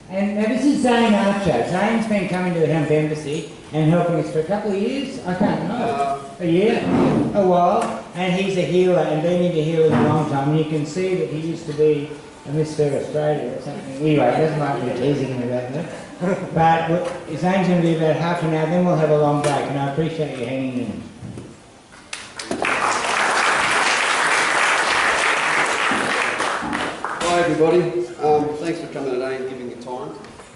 And now this is Zane Archer. Zane's been coming to the Hemp Embassy and helping us for a couple of years. I can't know. A year? A while. And he's a healer and been into healing a long time. And you can see that he used to be a Mr. Australia or something. Anyway, that's might be teasing him about that. But Zane's going to be about half an hour, then we'll have a long break. And I appreciate you hanging in. Hi everybody, thanks for coming today and giving your time.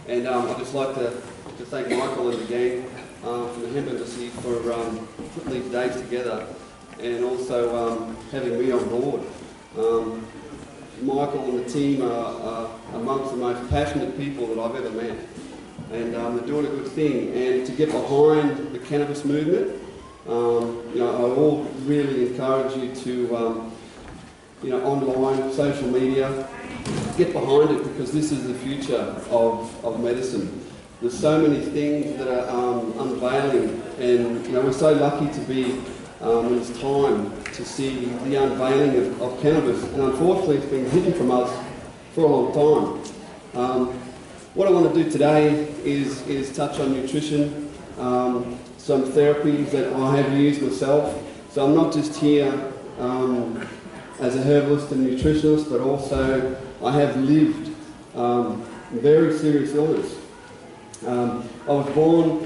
And I'd just like to thank Michael and the gang from the Hemp Embassy for putting these days together and also having me on board. Michael and the team are amongst the most passionate people that I've ever met, and they're doing a good thing. And to get behind the cannabis movement, I all really encourage you to online, social media, get behind it, because this is the future of medicine. There's so many things that are unveiling, and we're so lucky to be in this time to see the unveiling of cannabis, and unfortunately it's been hidden from us for a long time. What I want to do today is touch on nutrition, some therapies that I have used myself. So I'm not just here as a herbalist and nutritionist, but also I have lived very serious illness. I was born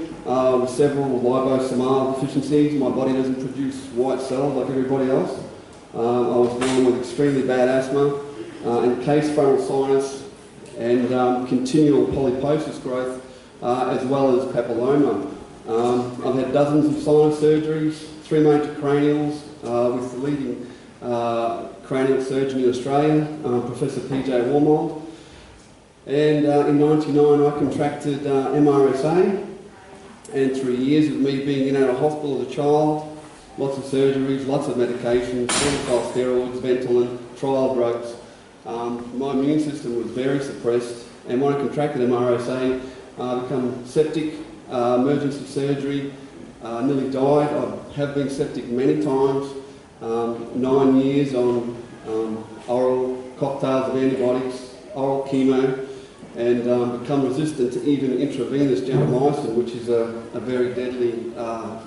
with several liposomal deficiencies. My body doesn't produce white cells like everybody else. I was born with extremely bad asthma, encased frontal sinus, and continual polyposis growth, as well as papilloma. I've had dozens of sinus surgeries, 3 major cranials with the leading cranial surgeon in Australia, Professor PJ Warmold. And in '99 I contracted MRSA, and through years of me being in and out of hospital as a child, lots of surgeries, lots of medications, cortisol steroids, Ventolin, trial drugs, my immune system was very suppressed, and when I contracted MRSA, I became septic, emergency surgery, nearly died. I have been septic many times. 9 years on oral cocktails of antibiotics, oral chemo, and become resistant to even intravenous gentamicin, which is a very deadly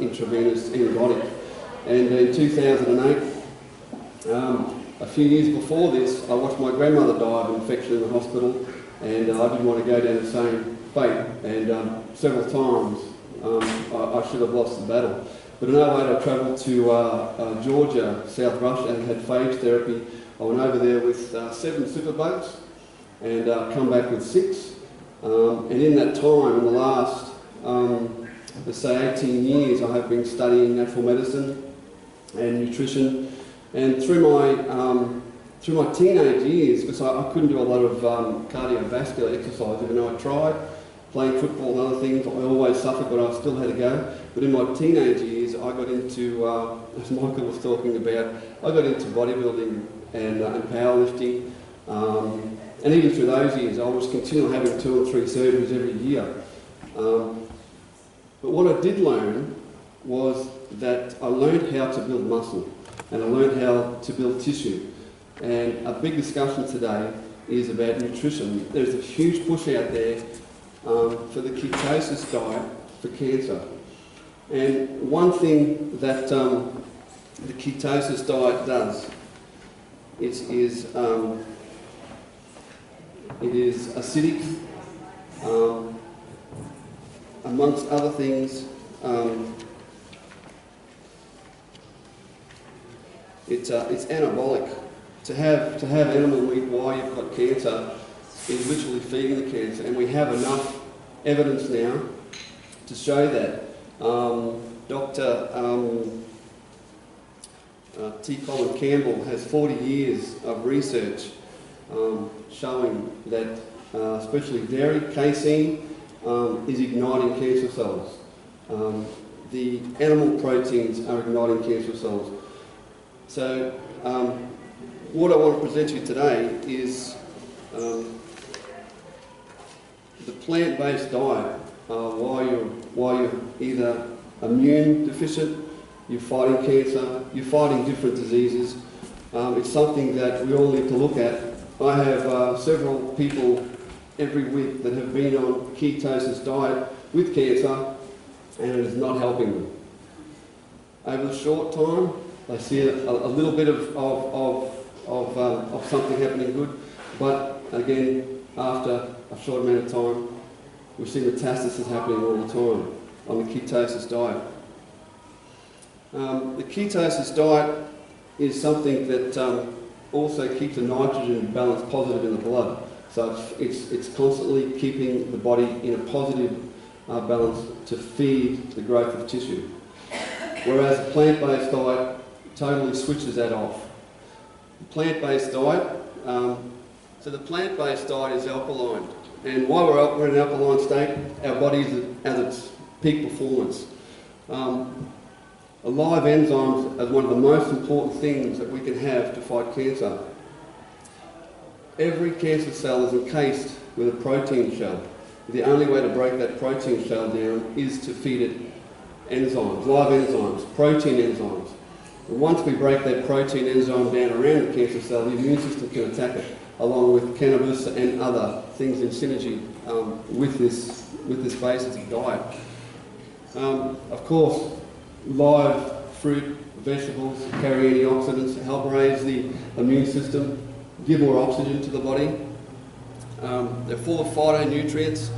intravenous antibiotic. And in 2008, a few years before this, I watched my grandmother die of an infection in the hospital, and I didn't want to go down the same fate. And several times I should have lost the battle. But in 08 I travelled to Georgia, South Russia, and had phage therapy. I went over there with 7 superbugs and come back with 6. And in that time, in the last, let's say 18 years, I have been studying natural medicine and nutrition. And through my teenage years, because I couldn't do a lot of cardiovascular exercise, even though I tried, playing football and other things, I always suffered, but I still had to go. But in my teenage years, I got into, as Michael was talking about, I got into bodybuilding and powerlifting. And even through those years, I was continually having 2 or 3 surgeries every year. But what I did learn was that I learned how to build muscle, and I learned how to build tissue. And a big discussion today is about nutrition. There's a huge push out there for the ketosis diet for cancer. And one thing that the ketosis diet does is it is acidic, amongst other things. It's anabolic. To have animal meat while you've got cancer is literally feeding the cancer, and we have enough evidence now to show that. Dr. T. Colin Campbell has 40 years of research showing that especially dairy, casein, is igniting cancer cells. The animal proteins are igniting cancer cells. So what I want to present you today is the plant-based diet. While you're either immune deficient, you're fighting cancer, you're fighting different diseases. It's something that we all need to look at. I have several people every week that have been on ketosis diet with cancer, and it is not helping them. Over the short time, they see a little bit of something happening good, but again, after a short amount of time, we see metastasis happening all the time on the ketosis diet. The ketosis diet is something that also keeps the nitrogen balance positive in the blood. So it's constantly keeping the body in a positive balance to feed the growth of tissue. Whereas a plant-based diet totally switches that off. The plant-based diet, so the plant-based diet is alkaline. And while we're in an alkaline state, our body is at its peak performance. Live enzymes are one of the most important things that we can have to fight cancer. Every cancer cell is encased with a protein shell. The only way to break that protein shell down is to feed it enzymes, live enzymes, protein enzymes. And once we break that protein enzyme down around the cancer cell, the immune system can attack it, along with cannabis and other things in synergy with this basis of diet. Of course, live fruit, vegetables carry antioxidants to help raise the immune system, give more oxygen to the body. They're full of phytonutrients,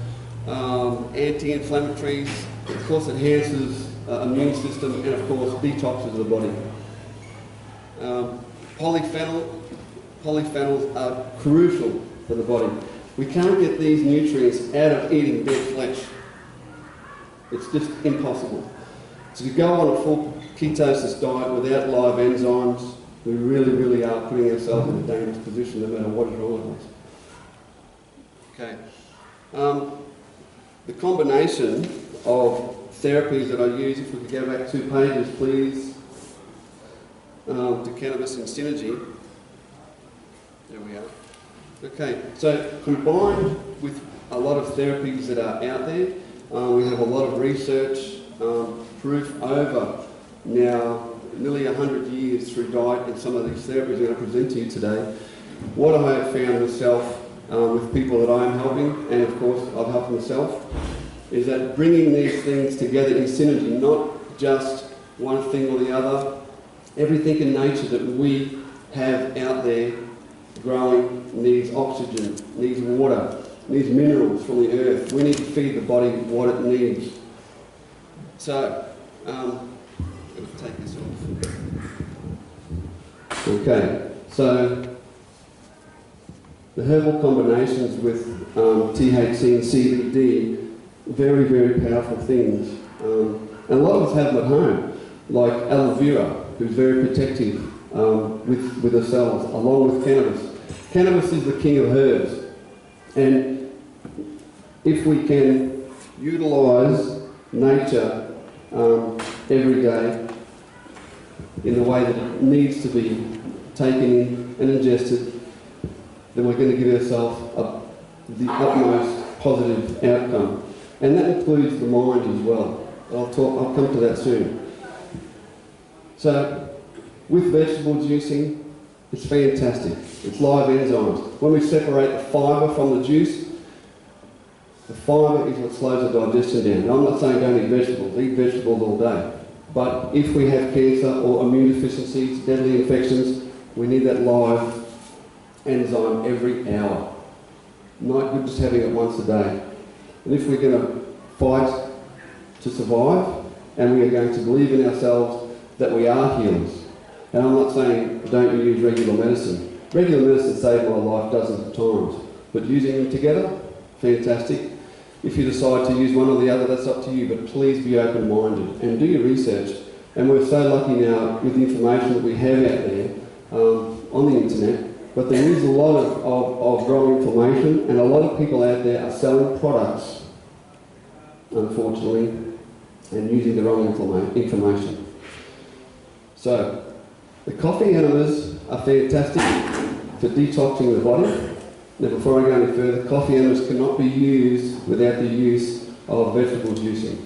anti-inflammatories, of course enhances immune system, and of course detoxes the body. Polyphenols are crucial for the body. We can't get these nutrients out of eating dead flesh. It's just impossible. So to go on a full ketosis diet without live enzymes, we really are putting ourselves in a dangerous position no matter what is wrong with us. Okay. The combination of therapies that I use, if we could go back 2 pages please, to cannabis and synergy. There we are. Okay, so combined with a lot of therapies that are out there, we have a lot of research, proof over now nearly 100 years through diet and some of these therapies I'm going to present to you today. What I have found myself with people that I am helping, and of course I've helped myself, is that bringing these things together in synergy, not just one thing or the other, everything in nature that we have out there growing needs oxygen, needs water, needs minerals from the earth. We need to feed the body what it needs. So, let's take this off. Okay, so the herbal combinations with THC and CBD, very powerful things. And a lot of us have them at home, like aloe vera, who's very protective with the cells, along with cannabis. Cannabis is the king of herbs, and if we can utilise nature every day in the way that it needs to be taken in and ingested, then we're going to give ourselves the utmost positive outcome. And that includes the mind as well. I'll come to that soon. So, with vegetable juicing, it's fantastic. It's live enzymes. When we separate the fibre from the juice, the fibre is what slows the digestion down. Now, I'm not saying don't eat vegetables all day. But if we have cancer or immune deficiencies, deadly infections, we need that live enzyme every hour. Not good just having it once a day. And if we're going to fight to survive, and we are going to believe in ourselves that we are healers, and I'm not saying don't use regular medicine. Regular medicine saved my life dozens of times, but using them together, fantastic. If you decide to use one or the other, that's up to you, but please be open-minded and do your research. And we're so lucky now with the information that we have out there on the internet, but there is a lot of growing information, and a lot of people out there are selling products, unfortunately, and using the wrong information. So, the coffee enemas are fantastic for detoxing the body. Now, before I go any further, coffee enemas cannot be used without the use of vegetable juicing.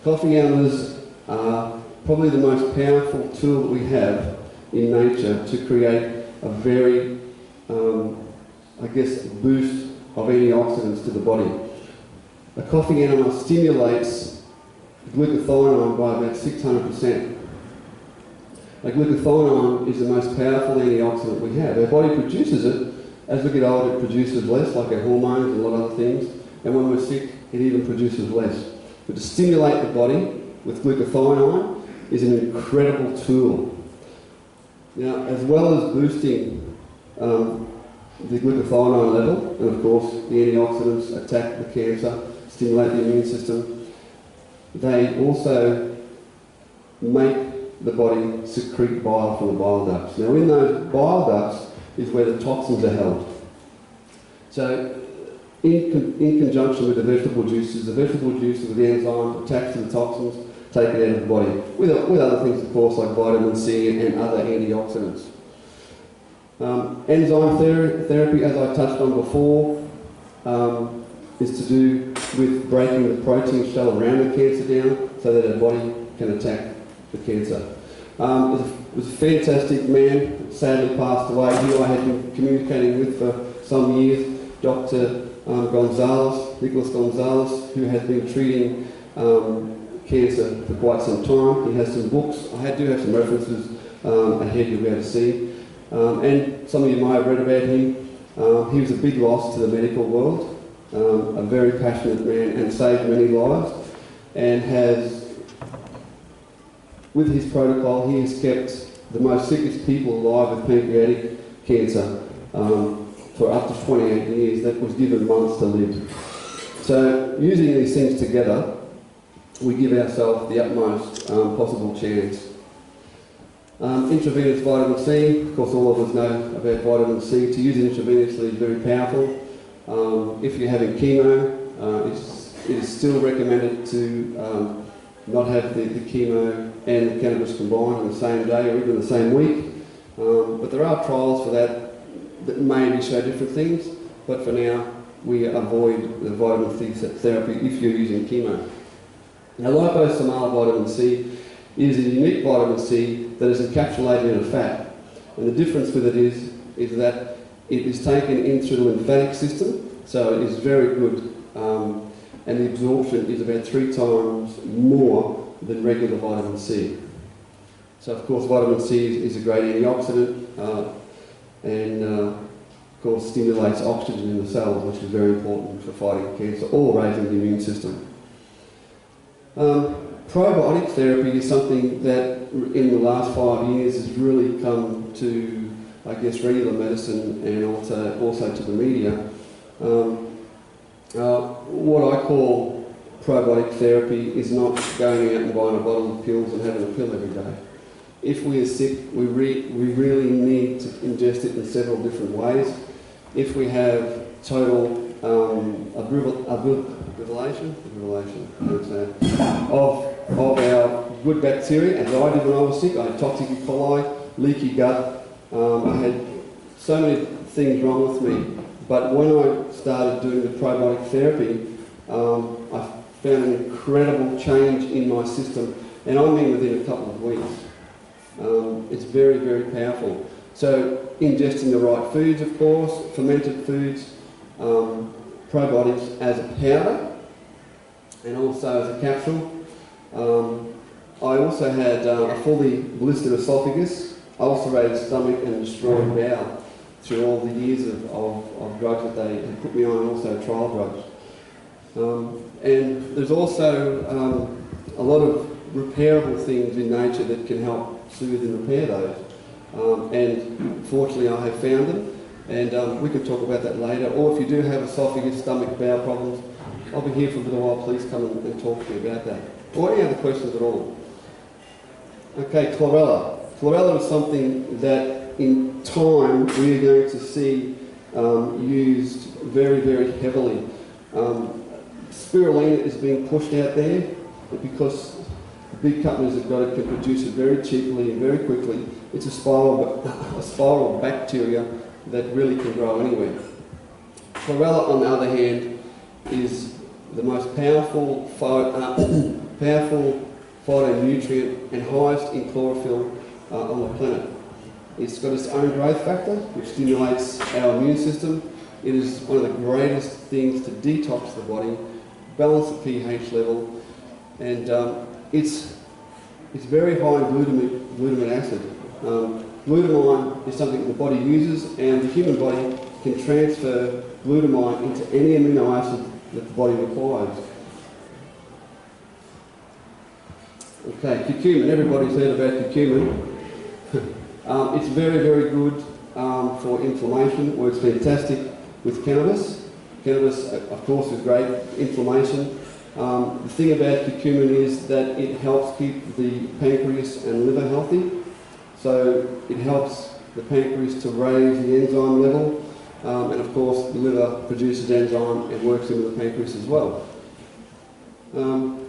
Coffee enemas are probably the most powerful tool that we have in nature to create a very, boost of antioxidants to the body. A coffee enema stimulates glutathione by about 600%. Glutathione is the most powerful antioxidant we have. Our body produces it. As we get older, it produces less, like our hormones and a lot of other things. And when we're sick, it even produces less. But to stimulate the body with glutathione is an incredible tool. Now, as well as boosting the glutathione level, and of course the antioxidants attack the cancer, stimulate the immune system, they also make the body secrete bile from the bile ducts. Now, in those bile ducts is where the toxins are held. So, in conjunction with the vegetable juices with the enzyme attached to the toxins, take it out of the body, with other things, of course, like vitamin C and other antioxidants. Enzyme therapy, as I touched on before, is to do with breaking the protein shell around the cancer down so that our body can attack the cancer. It was a fantastic man, sadly passed away, who I had been communicating with for some years, Dr. Nicholas Gonzalez, who has been treating cancer for quite some time. He has some books. I do have some references ahead you'll be able to see. And some of you might have read about him. He was a big loss to the medical world, a very passionate man, and saved many lives, and has, with his protocol, he has kept the most sickest people alive with pancreatic cancer for up to 28 years. That was given months to live. So using these things together, we give ourselves the utmost possible chance. Intravenous vitamin C, of course all of us know about vitamin C. To use intravenously is very powerful. If you're having chemo, it is still recommended to not have the chemo and the cannabis combined on the same day or even the same week. But there are trials for that maybe show different things, but for now we avoid the vitamin C therapy if you're using chemo. Now, liposomal vitamin C is a unique vitamin C that is encapsulated in a fat, and the difference with it is that it is taken in through the lymphatic system, so it is very good, and the absorption is about 3 times more than regular vitamin C. So, of course, vitamin C is a great antioxidant, and of course stimulates oxygen in the cells, which is very important for fighting cancer or raising the immune system. Probiotic therapy is something that in the last 5 years has really come to, I guess, regular medicine and also to the media. What I call probiotic therapy is not going out and buying a bottle of pills and having a pill every day. If we are sick, we really need to ingest it in several different ways. If we have total of our good bacteria, as I did when I was sick. I had toxic E. coli, leaky gut. I had so many things wrong with me. But when I started doing the probiotic therapy, I found an incredible change in my system, and I mean within a couple of weeks. It's very, very powerful. So ingesting the right foods, of course, fermented foods, probiotics as a powder and also as a capsule. I also had a fully blistered esophagus, ulcerated stomach and destroyed bowel through all the years of drugs that they had put me on, and also trial drugs. And there's also a lot of repairable things in nature that can help soothe and repair those. And fortunately I have found them, and we could talk about that later. Or if you do have esophagus, stomach, bowel problems, I'll be here for a little while. Please come and talk to me about that. Or any other questions at all. Okay, chlorella. Chlorella is something that in time we are going to see used very, very heavily. Spirulina is being pushed out there because the big companies that got it can produce it very cheaply and very quickly. It's a spiral bacteria that really can grow anywhere. Chlorella, on the other hand, is the most powerful phytonutrient and highest in chlorophyll on the planet. It's got its own growth factor, which stimulates our immune system, It is one of the greatest things to detox the body, balance the pH level, and it's very high in glutamate acid. Glutamine is something the body uses, and the human body can transfer glutamine into any amino acid that the body requires. Okay, curcumin. Everybody's heard about curcumin. It's very, very good for inflammation. Works fantastic with cannabis. Cannabis, of course, is great for inflammation. The thing about curcumin is that it helps keep the pancreas and liver healthy. So it helps the pancreas to raise the enzyme level, and of course the liver produces enzyme and works into the pancreas as well.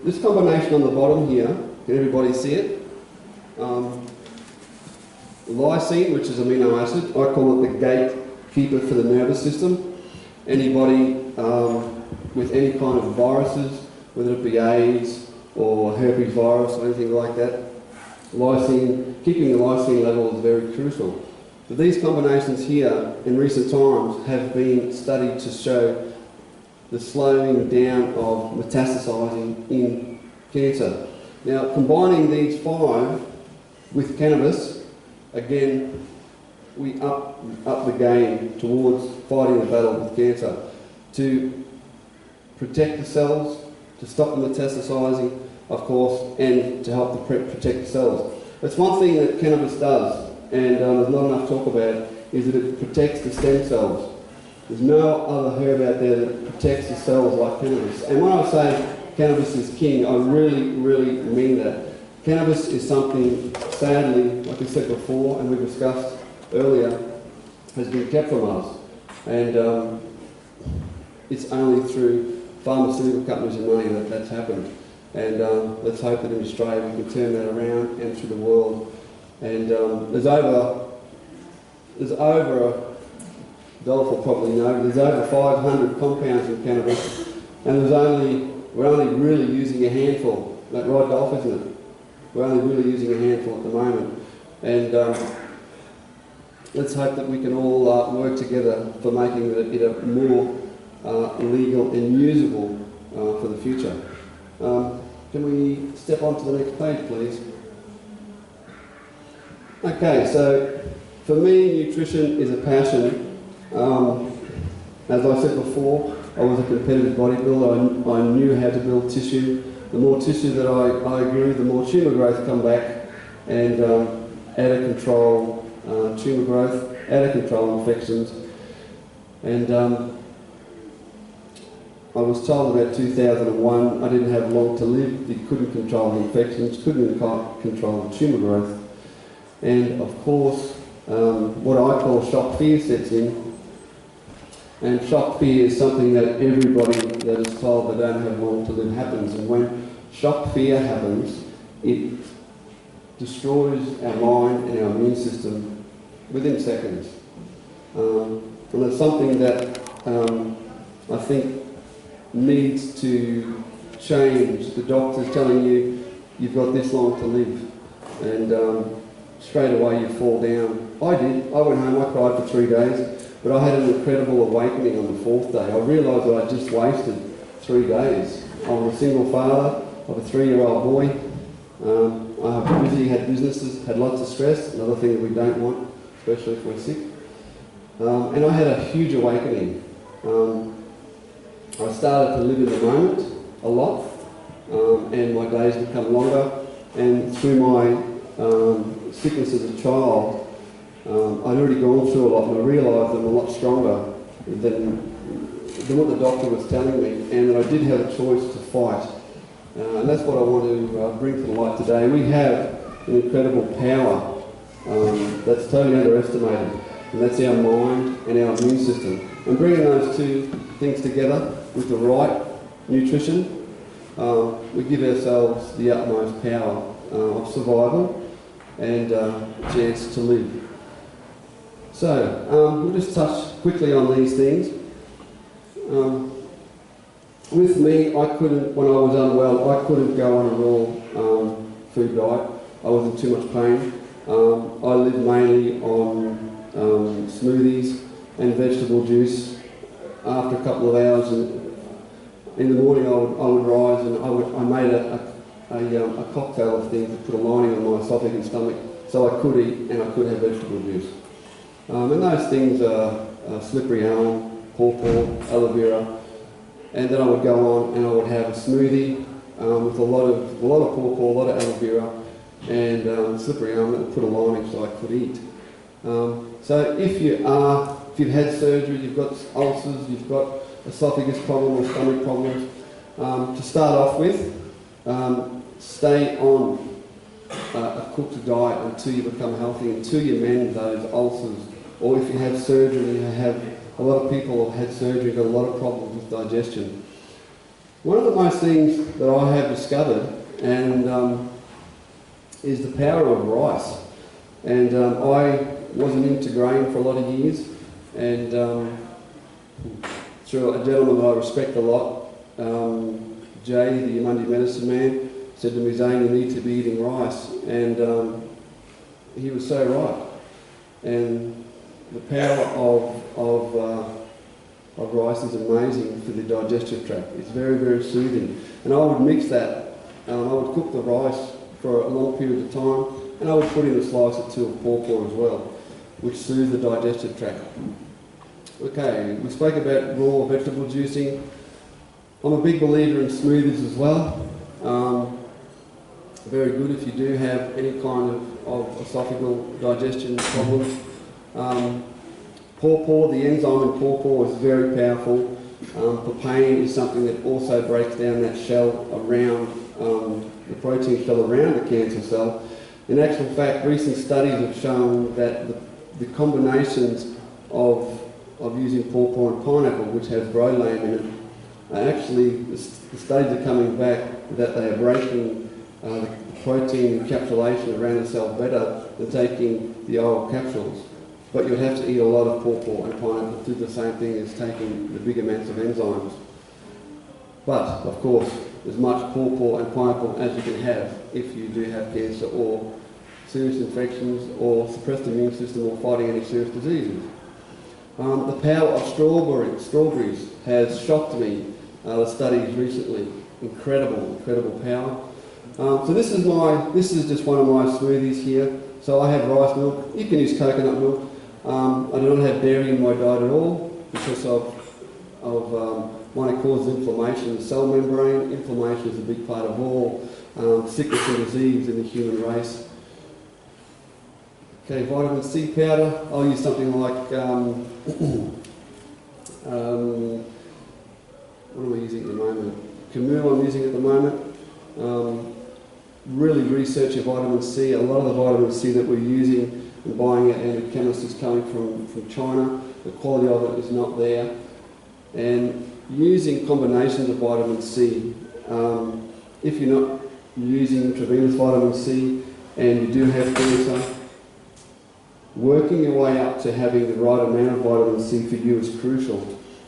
This combination on the bottom here, can everybody see it? Lysine, which is amino acid, I call it the gatekeeper for the nervous system. Anybody with any kind of viruses, whether it be AIDS or herpes virus or anything like that, lysine, keeping the lysine level is very crucial. But these combinations here in recent times have been studied to show the slowing down of metastasizing in cancer. Now, combining these 5 with cannabis, again, we up the game towards fighting the battle with cancer, to protect the cells, to stop them metastasizing, of course, and to help protect the cells. That's one thing that cannabis does, and there's not enough talk about, is that it protects the stem cells. There's no other herb out there that protects the cells like cannabis. And when I say cannabis is king, I really, really mean that. Cannabis is something, sadly, like I said before, and we discussed earlier, has been kept from us. And it's only through pharmaceutical companies and money that that's happened. And let's hope that in Australia we can turn that around and through the world. And there's over, Dolph will probably know, there's over 500 compounds in cannabis, and we're only really using a handful. That's right, Dolph, isn't it? We're only really using a handful at the moment. And let's hope that we can all work together for making it a more legal and usable for the future. Can we step on to the next page, please? Okay, so for me, nutrition is a passion. As I said before, I was a competitive bodybuilder. I knew how to build tissue. The more tissue that I grew, the more tumour growth come back, and out of control tumour growth, out of control infections. And I was told about 2001 I didn't have long to live. You couldn't control the infections, couldn't control the tumour growth. And of course, what I call shock fear sets in. And shock fear is something that everybody that is told they don't have long to live happens. And when shock fear happens, it destroys our mind and our immune system within seconds. And it's something that I think needs to change. The doctor's telling you, you've got this long to live. And straight away you fall down. I did. I went home, I cried for 3 days. But I had an incredible awakening on the 4th day. I realised that I just wasted 3 days. I was a single father of a 3-year-old boy. I was busy, had businesses, had lots of stress, another thing that we don't want, especially if we're sick. And I had a huge awakening. I started to live in the moment a lot, and my days become longer. And through my sickness as a child, I'd already gone through a lot, and I realised I'm a lot stronger than what the doctor was telling me, and that I did have a choice to fight. And that's what I want to bring to the light today. We have an incredible power that's totally underestimated, and that's our mind and our immune system. And bringing those two things together with the right nutrition, we give ourselves the utmost power of survival and chance to live. So, we'll just touch quickly on these things. With me, I couldn't, when I was unwell, I couldn't go on a raw food diet. I was in too much pain. I lived mainly on smoothies and vegetable juice after a couple of hours, and in the morning I would rise and I made a cocktail of things to put a lining on my esophagus and stomach so I could eat and I could have vegetable juice. And those things are slippery elm, pawpaw, aloe vera, and then I would go on and I would have a smoothie with a lot of pawpaw, a lot of aloe vera, and slippery elm that would put a lining so I could eat. So if you've had surgery, you've got ulcers, you've got esophagus problems or stomach problems, to start off with, stay on a cooked diet until you become healthy, until you mend those ulcers. Or if you have surgery, a lot of people have had surgery, got a lot of problems with digestion. One of the most things that I have discovered and is the power of rice. And I wasn't into grain for a lot of years, and through a gentleman that I respect a lot, Jay, the Monday medicine man, said to me, "Zane, you need to be eating rice," and he was so right. And the power of rice is amazing for the digestive tract. It's very, very soothing. And I would mix that. I would cook the rice for a long period of time, and I would put in a slice or two of pawpaw as well, which soothes the digestive tract. Okay, we spoke about raw vegetable juicing. I'm a big believer in smoothies as well. Very good if you do have any kind of esophageal digestion problems. Pawpaw, the enzyme in pawpaw is very powerful. Papain is something that also breaks down that shell around, the protein shell around the cancer cell. In actual fact, recent studies have shown that the combinations of using pawpaw and pineapple, which has bromelain in it, actually, the studies are coming back that they are breaking the protein encapsulation around the cell better than taking the oral capsules. But you'd have to eat a lot of pawpaw and pineapple to do the same thing as taking the big amounts of enzymes. But, of course, as much pawpaw and pineapple as you can have if you do have cancer or serious infections or suppressed immune system or fighting any serious diseases. The power of strawberries has shocked me, the studies recently. Incredible power. So this is just one of my smoothies here. So I have rice milk. You can use coconut milk. I do not have dairy in my diet at all because of one, it causes inflammation in the cell membrane. Inflammation is a big part of all sickness and disease in the human race. Okay, vitamin C powder. I'll use something like, what am I using at the moment? Camille I'm using at the moment. Really research your vitamin C. A lot of the vitamin C that we're using and buying it in the chemist is coming from China. The quality of it is not there. And using combinations of vitamin C, if you're not using intravenous vitamin C and you do have cancer, working your way up to having the right amount of vitamin C for you is crucial.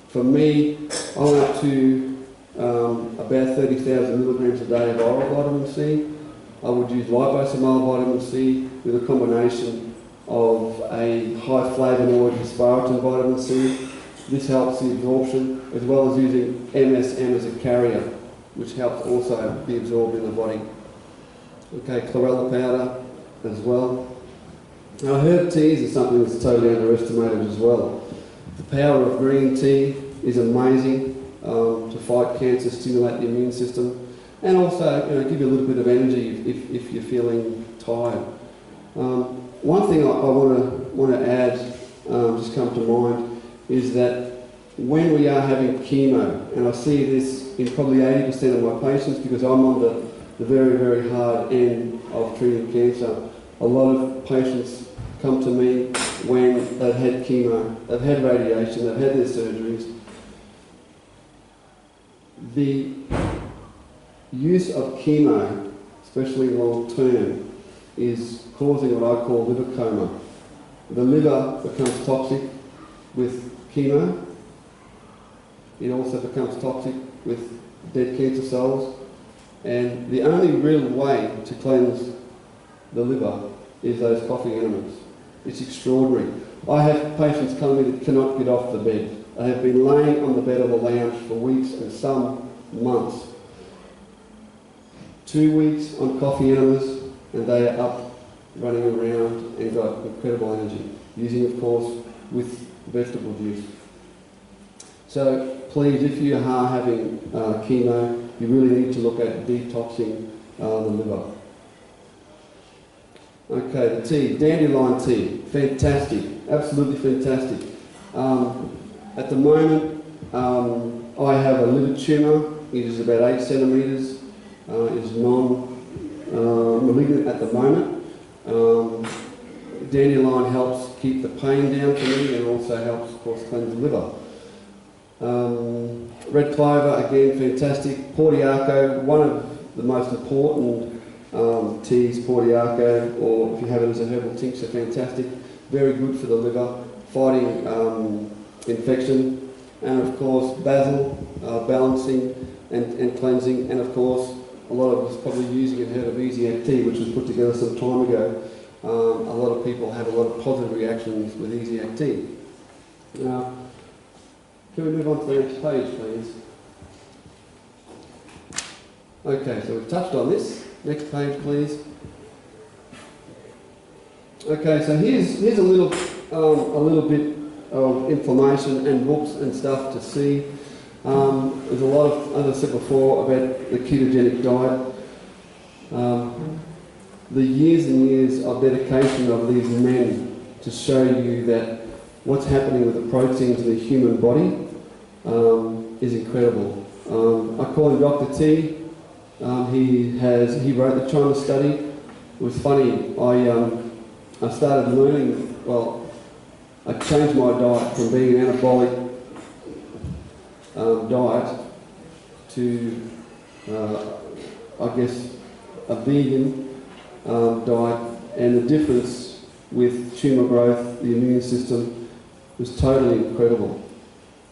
For me, I went up to about 30,000 milligrams a day of oral vitamin C. I would use liposomal vitamin C with a combination of a high flavonoid asparagine vitamin C. This helps the absorption, as well as using MSM as a carrier, which helps also be absorbed in the body. Okay, chlorella powder as well. Now, herb teas is something that's totally underestimated as well. The power of green tea is amazing to fight cancer, stimulate the immune system, and also give you a little bit of energy if you're feeling tired. One thing I want to add, just come to mind, is that when we are having chemo, and I see this in probably 80% of my patients because I'm on the very, very hard end of treating cancer, a lot of patients come to me when they've had chemo, they've had radiation, they've had their surgeries. The use of chemo, especially long term, is causing what I call liver coma. The liver becomes toxic with chemo. It also becomes toxic with dead cancer cells. And the only real way to cleanse the liver is those coffee enemas. It's extraordinary. I have patients come in that cannot get off the bed. They have been laying on the bed of the lounge for weeks and some months. 2 weeks on coffee enemas and they are up running around and got incredible energy, using of course with vegetable juice. So please, if you are having chemo, you really need to look at detoxing the liver. Okay, the tea, dandelion tea, fantastic, absolutely fantastic. At the moment, I have a liver tumour. It is about 8 centimetres. It is non-malignant at the moment. Dandelion helps keep the pain down for me and also helps, of course, cleanse the liver. Red clover, again, fantastic. Portiaco, one of the most important teas, Portiaco, or if you have it as a herbal tincture, fantastic. Very good for the liver, fighting infection. And of course, basil, balancing and cleansing. And of course, a lot of us probably using and heard of Easiac tea, which was put together some time ago. A lot of people have a lot of positive reactions with Easiac tea. Now, can we move on to the next page, please? Okay, so we've touched on this. Next page, please. Okay, so here's a little bit of information and books and stuff to see. There's a lot of, as I said before, about the ketogenic diet. The years and years of dedication of these men to show you that what's happening with the proteins in the human body is incredible. I call him Dr. T. He wrote the China study. It was funny. I started learning. Well, I changed my diet from being an anabolic diet to, I guess, a vegan diet, and the difference with tumour growth, the immune system, was totally incredible.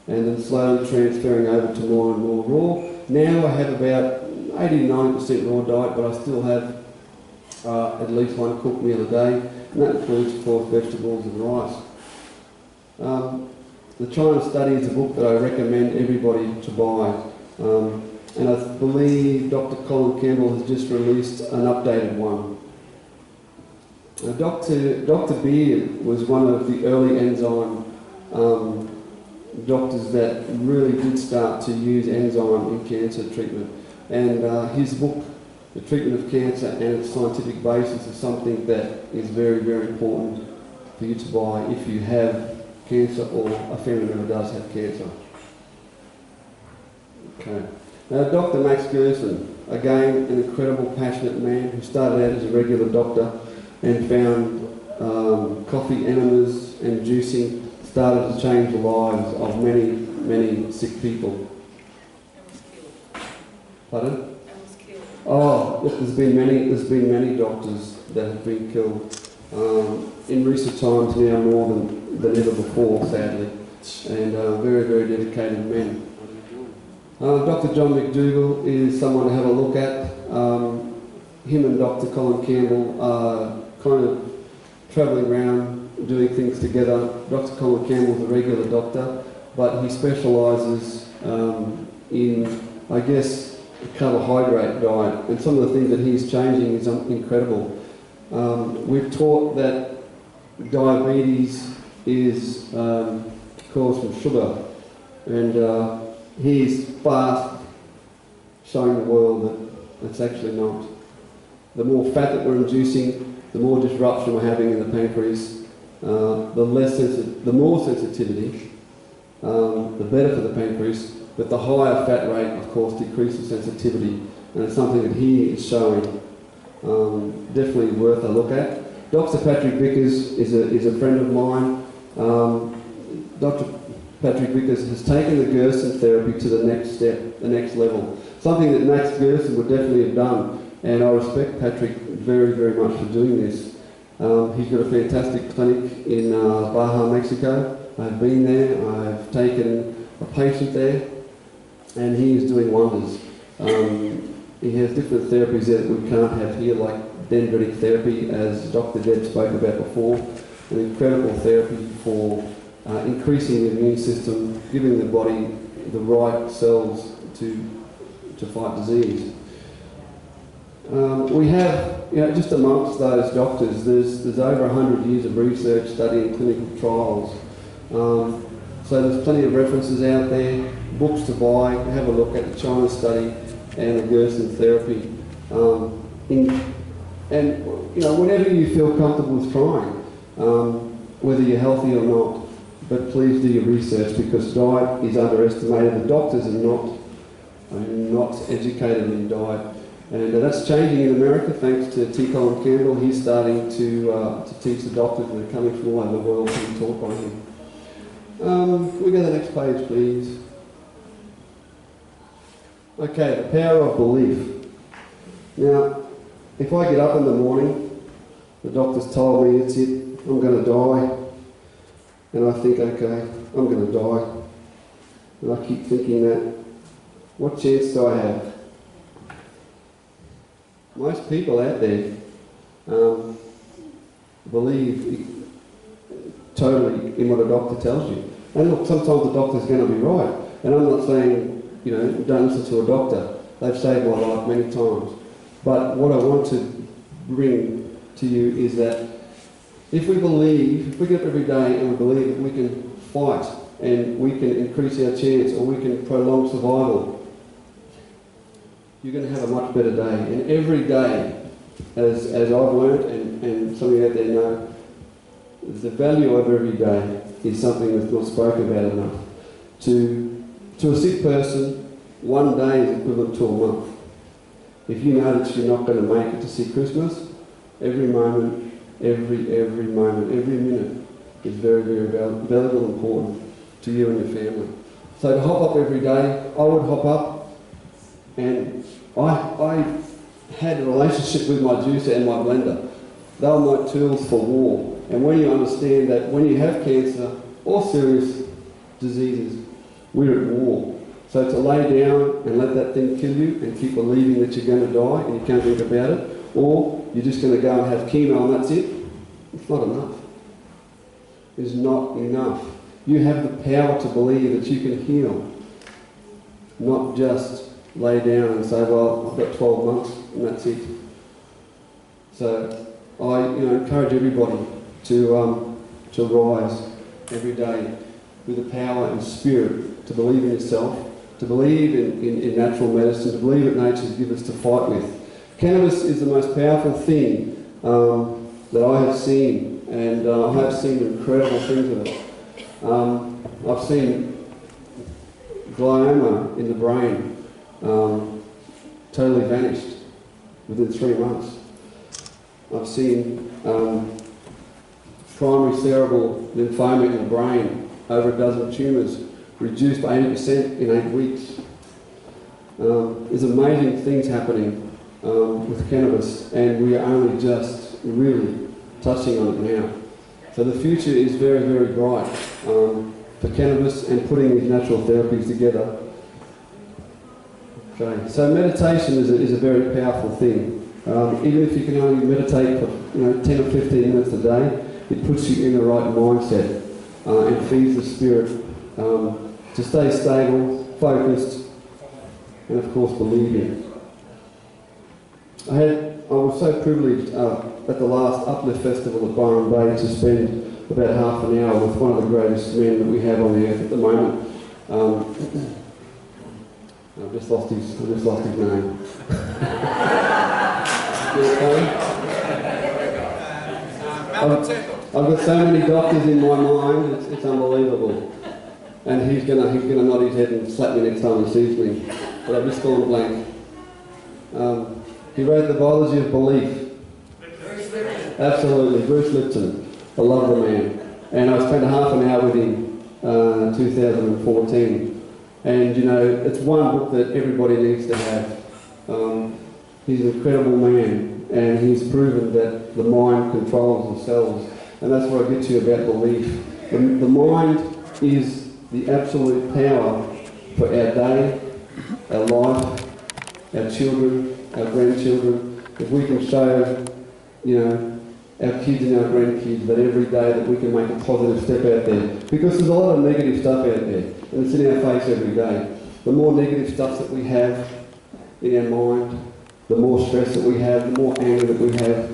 And then slowly transferring over to more and more raw. Now I have about 80-90% raw diet, but I still have at least one cooked meal a day, and that includes, of course, vegetables and rice. The China Study is a book that I recommend everybody to buy, and I believe Dr. Colin Campbell has just released an updated one. Dr. Beard was one of the early enzyme doctors that really did start to use enzyme in cancer treatment, and his book, The Treatment of Cancer and Its Scientific Basis, is something that is very, very important for you to buy if you have cancer or a family member does have cancer. Okay. Now, Dr. Max Gerson, again, an incredible, passionate man who started out as a regular doctor and found coffee enemas and juicing started to change the lives of many, many sick people. Pardon? Oh, look, there's been many doctors that have been killed. In recent times now more than ever before, sadly, and very, very dedicated men. Dr. John McDougall is someone to have a look at. Him and Dr. Colin Campbell are kind of travelling around doing things together. Dr. Colin Campbell's a regular doctor, but he specialises in, I guess, a carbohydrate diet, and some of the things that he's changing is incredible. We've taught that diabetes is caused from sugar, and he's fast showing the world that it's actually not. The more fat that we're inducing, the more disruption we're having in the pancreas, the more sensitivity, the better for the pancreas, but the higher fat rate, of course, decreases sensitivity, and it's something that he is showing. Definitely worth a look at. Dr. Patrick Vickers is a friend of mine. Dr. Patrick Vickers has taken the Gerson therapy to the next step, the next level. Something that Max Gerson would definitely have done, and I respect Patrick very, very much for doing this. He's got a fantastic clinic in Baja, Mexico. I've been there, I've taken a patient there, and he is doing wonders. He has different therapies there that we can't have here, like dendritic therapy, as Dr. Jed spoke about before. An incredible therapy for increasing the immune system, giving the body the right cells to fight disease. We have, just amongst those doctors, there's over 100 years of research, study and clinical trials. So there's plenty of references out there, books to buy. Have a look at the China study and the Gerson therapy. Whenever you feel comfortable with trying, whether you're healthy or not, but please do your research, because diet is underestimated. The doctors are not educated in diet. And that's changing in America thanks to T. Colin Campbell. He's starting to teach the doctors that are coming from all over the world to be taught by him. Can we go to the next page, please? Okay, the power of belief. Now, if I get up in the morning, the doctor's told me it's it, I'm going to die, and I think, okay, I'm going to die, and I keep thinking that, what chance do I have? Most people out there believe totally in what a doctor tells you. And look, sometimes the doctor's going to be right. And I'm not saying, don't listen to a doctor. They've saved my life many times. But what I want to bring to you is that if we get up every day and we believe that we can fight and we can increase our chance or we can prolong survival, you're going to have a much better day. And every day, as I've learned, and some of you out there know, the value of every day is something that's not spoken about enough. To a sick person, one day is equivalent to a month. If you know that you're not going to make it to see Christmas, every moment, every moment, every minute is very, very valuable and important to you and your family. So to hop up every day, I would hop up, and I had a relationship with my juicer and my blender. They were my tools for war. And when you understand that when you have cancer or serious diseases, we're at war. So to lay down and let that thing kill you and keep believing that you're going to die and you can't think about it, or you're just going to go and have chemo and that's it, it's not enough. It's not enough. You have the power to believe that you can heal, not just lay down and say, well, I've got 12 months and that's it. So I encourage everybody to rise every day with the power and spirit to believe in yourself, to believe in natural medicine, to believe that nature's given us to fight with. Cannabis is the most powerful thing that I have seen, and I have seen incredible things with it. I've seen glioma in the brain totally vanished within 3 months. I've seen primary cerebral lymphoma in the brain, over a dozen tumours, reduced by 80% in 8 weeks. There's amazing things happening with cannabis, and we are only just really touching on it now. So the future is very, very bright for cannabis and putting these natural therapies together. Okay. So meditation is a very powerful thing. Even if you can only meditate for 10 or 15 minutes a day, it puts you in the right mindset and feeds the spirit to stay stable, focused, and of course believing. I was so privileged at the last Uplift Festival at Byron Bay to spend about half an hour with one of the greatest men that we have on the earth at the moment. I've just lost his name. I've got so many doctors in my mind, it's unbelievable. And he's gonna nod his head and slap me next time he sees me. But I've just gone blank. He wrote The Biology of Belief. Absolutely, Bruce Lipton. I love the man. And I spent half an hour with him in 2014. And it's one book that everybody needs to have. He's an incredible man, and he's proven that the mind controls the cells. And that's what I get to you about belief. The mind is the absolute power for our day, our life, our children, our grandchildren. If we can show, our kids and our grandkids that every day that we can make a positive step out there. Because there's a lot of negative stuff out there, and it's in our face every day. The more negative stuff that we have in our mind, the more stress that we have, the more anger that we have,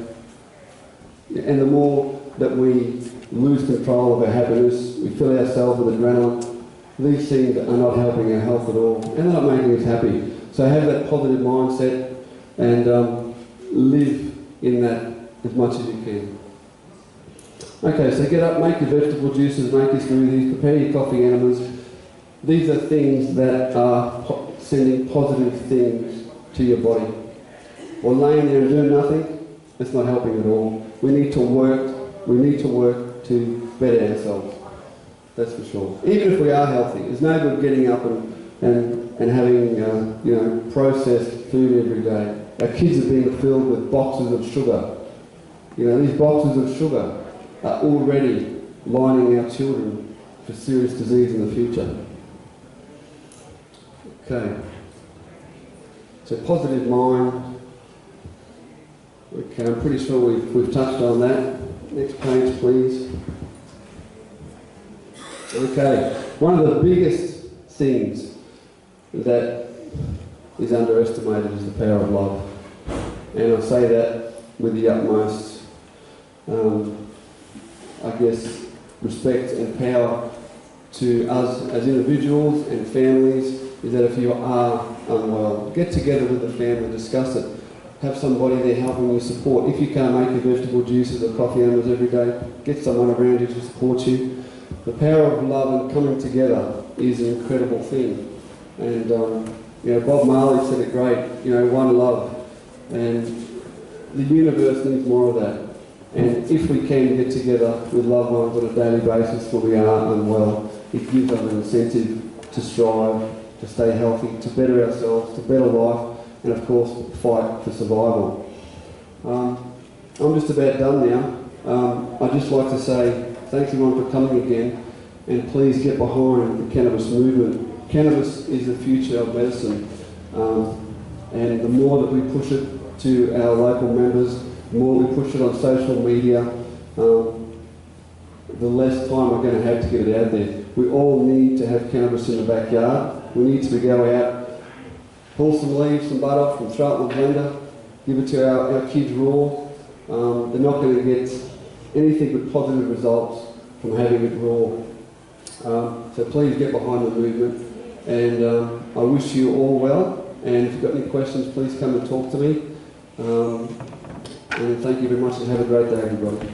and the more that we lose control of our happiness, we fill ourselves with adrenaline. These things are not helping our health at all, and they're not making us happy. So have that positive mindset and live in that as much as you can. Okay, so get up, make your vegetable juices, make your smoothies, prepare your coffee enemas. These are things that are sending positive things to your body. Or laying there and doing nothing, it's not helping at all. We need to work to better ourselves. That's for sure. Even if we are healthy, it's no good getting up and having processed food every day. Our kids are being filled with boxes of sugar. These boxes of sugar are already lining our children for serious disease in the future. Okay. So positive mind. Okay, I'm pretty sure we've touched on that. Next page, please. Okay, one of the biggest things that is underestimated is the power of love. And I say that with the utmost, respect and power to us as individuals and families, is that if you are unwell, get together with the family, discuss it. Have somebody there helping you support. If you can't make your vegetable juices or coffee enemas every day, get someone around you to support you. The power of love and coming together is an incredible thing. And Bob Marley said it great, one love. And the universe needs more of that. And if we can get together with loved ones on a daily basis when we are unwell, it gives us an incentive to strive, to stay healthy, to better ourselves, to better life, and of course, fight for survival. I'm just about done now. I'd just like to say thanks everyone for coming again, and please get behind the cannabis movement. Cannabis is the future of medicine, and the more that we push it to our local members, the more we push it on social media, the less time we're going to have to get it out there. We all need to have cannabis in the backyard. We need to go out, pull some leaves, some bud off, and throw it in the blender, give it to our kids raw. They're not going to get anything but positive results from having it raw. So please get behind the movement, and I wish you all well, and if you've got any questions, please come and talk to me. And thank you very much, and have a great day, everybody.